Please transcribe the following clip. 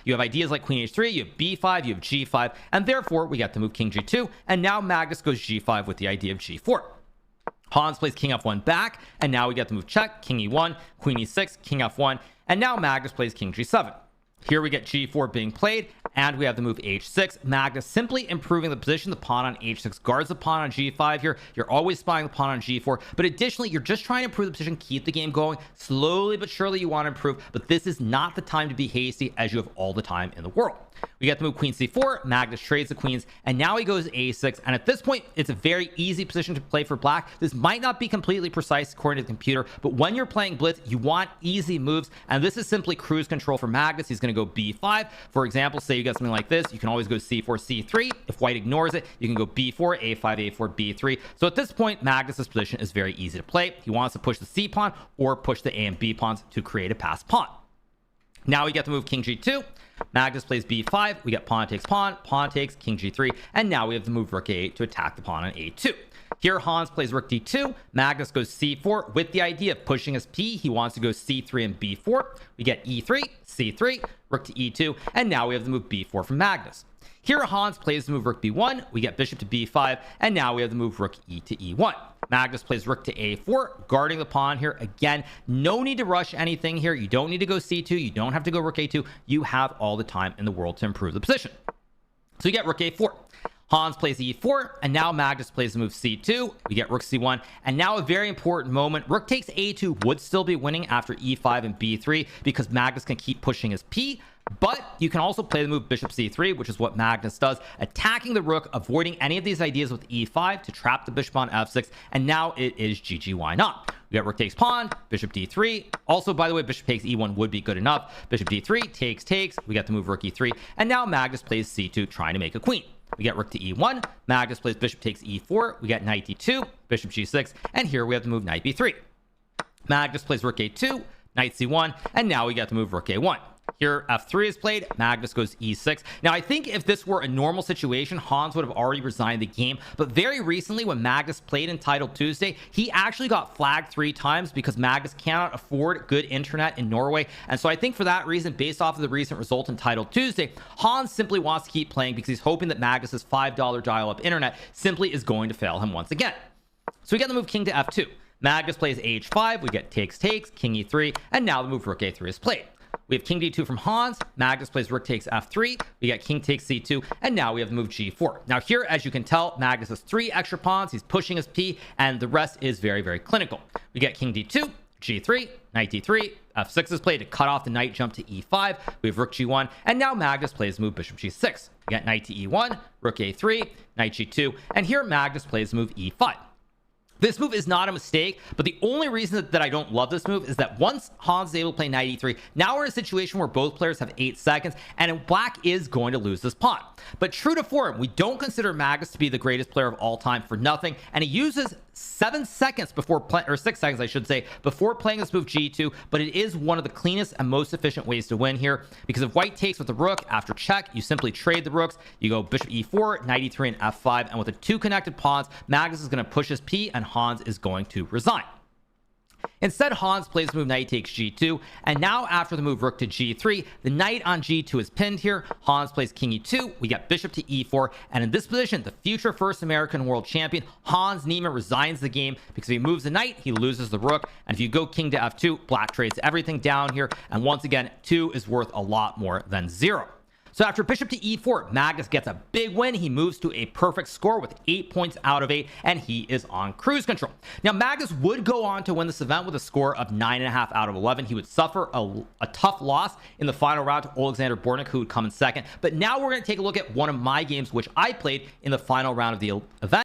You have ideas like queen h3, you have b5, you have g5, and therefore we get to move king g2, and now Magnus goes g5 with the idea of g4. Hans plays king f1 back, and now we get to move check, king e1, queen e6, king f1, and now Magnus plays king g7. Here we get g4 being played, and we have the move h6. Magnus simply improving the position. The pawn on h6 guards the pawn on g5 here. You're always spying the pawn on g4, but additionally, you're just trying to improve the position, keep the game going. Slowly but surely you want to improve, but this is not the time to be hasty, as you have all the time in the world. We get to move queen c4. Magnus trades the queens, and now he goes a6, and at this point, it's a very easy position to play for black. This might not be completely precise according to the computer, but when you're playing blitz, you want easy moves, and this is simply cruise control for Magnus. He's going to go b5. For example, say you get something like this, you can always go c4, c3. If white ignores it, you can go b4, a5, a4, b3. So at this point, Magnus's position is very easy to play. He wants to push the c pawn or push the a and b pawns to create a passed pawn. Now we get to move king g2. Magnus plays b5. We get pawn takes, king g3, and now we have to move rook a8 to attack the pawn on a2. Here Hans plays rook d2. Magnus goes c4 with the idea of pushing his p. He wants to go c3 and b4. We get e3, c3, rook to e2, and now we have the move b4 from Magnus. Here Hans plays the move rook b1. We get bishop to b5, and now we have the move rook e to e1. Magnus plays rook to a4, guarding the pawn here. Again, no need to rush anything here. You don't need to go c2. You don't have to go rook a2. You have all the time in the world to improve the position. So you get rook a4. Hans plays e4, and now Magnus plays the move c2. We get rook c1, and now a very important moment. Rook takes a2 would still be winning after e5 and b3 because Magnus can keep pushing his p, but you can also play the move bishop c3, which is what Magnus does, attacking the rook, avoiding any of these ideas with e5 to trap the bishop on f6, and now it is GG, why not? We got rook takes pawn, bishop d3. Also, by the way, bishop takes e1 would be good enough. Bishop d3, takes. We got the move rook e3, and now Magnus plays c2, trying to make a queen. We get rook to e1. Magnus plays bishop takes e4. We get knight d2, bishop g6, and here we have to move knight b3. Magnus plays rook a2, knight c1, and now we get to move rook a1. Here f3 is played. Magnus goes e6. Now I think if this were a normal situation, Hans would have already resigned the game, but very recently when Magnus played in Title Tuesday, he actually got flagged 3 times because Magnus cannot afford good internet in Norway. And so I think for that reason, based off of the recent result in Title Tuesday, Hans simply wants to keep playing because he's hoping that Magnus's $5 dial-up internet simply is going to fail him once again. So we get the move king to f2. Magnus plays h5. We get takes, king e3, and now the move rook a3 is played. We have king d2 from Hans. Magnus plays rook takes f3. We get king takes c2, and now we have the move g4. Now here, as you can tell, Magnus has 3 extra pawns. He's pushing his p, and the rest is very, very clinical. We get king d2, g3, knight d3, f6 is played to cut off the knight jump to e5. We have rook g1, and now Magnus plays the move bishop g6. We get knight to e1, rook a3, knight g2, and here Magnus plays the move e5. This move is not a mistake, but the only reason that I don't love this move is that once Hans is able to play knight e3, now we're in a situation where both players have 8 seconds, and black is going to lose this pawn. But true to form, we don't consider Magnus to be the greatest player of all time for nothing, and he uses 7 seconds before playing, or 6 seconds I should say, before playing this move g2, but it is one of the cleanest and most efficient ways to win here, because if white takes with the rook, after check, you simply trade the rooks, you go bishop e4, knight e3, and f5, and with the 2 connected pawns, Magnus is going to push his p, and Hans is going to resign. Instead, Hans plays the move knight takes g2, and now after the move rook to g3, the knight on g2 is pinned here. Hans plays king e2, we get bishop to e4, and in this position, the future first American world champion, Hans Niemann, resigns the game because if he moves the knight, he loses the rook, and if you go king to f2, black trades everything down here, and once again, 2 is worth a lot more than 0. So after bishop to e4, Magnus gets a big win. He moves to a perfect score with 8 points out of 8, and he is on cruise control. Now, Magnus would go on to win this event with a score of 9.5 out of 11. He would suffer a tough loss in the final round to Alexander Bornik, who would come in second. But now we're going to take a look at one of my games, which I played in the final round of the event.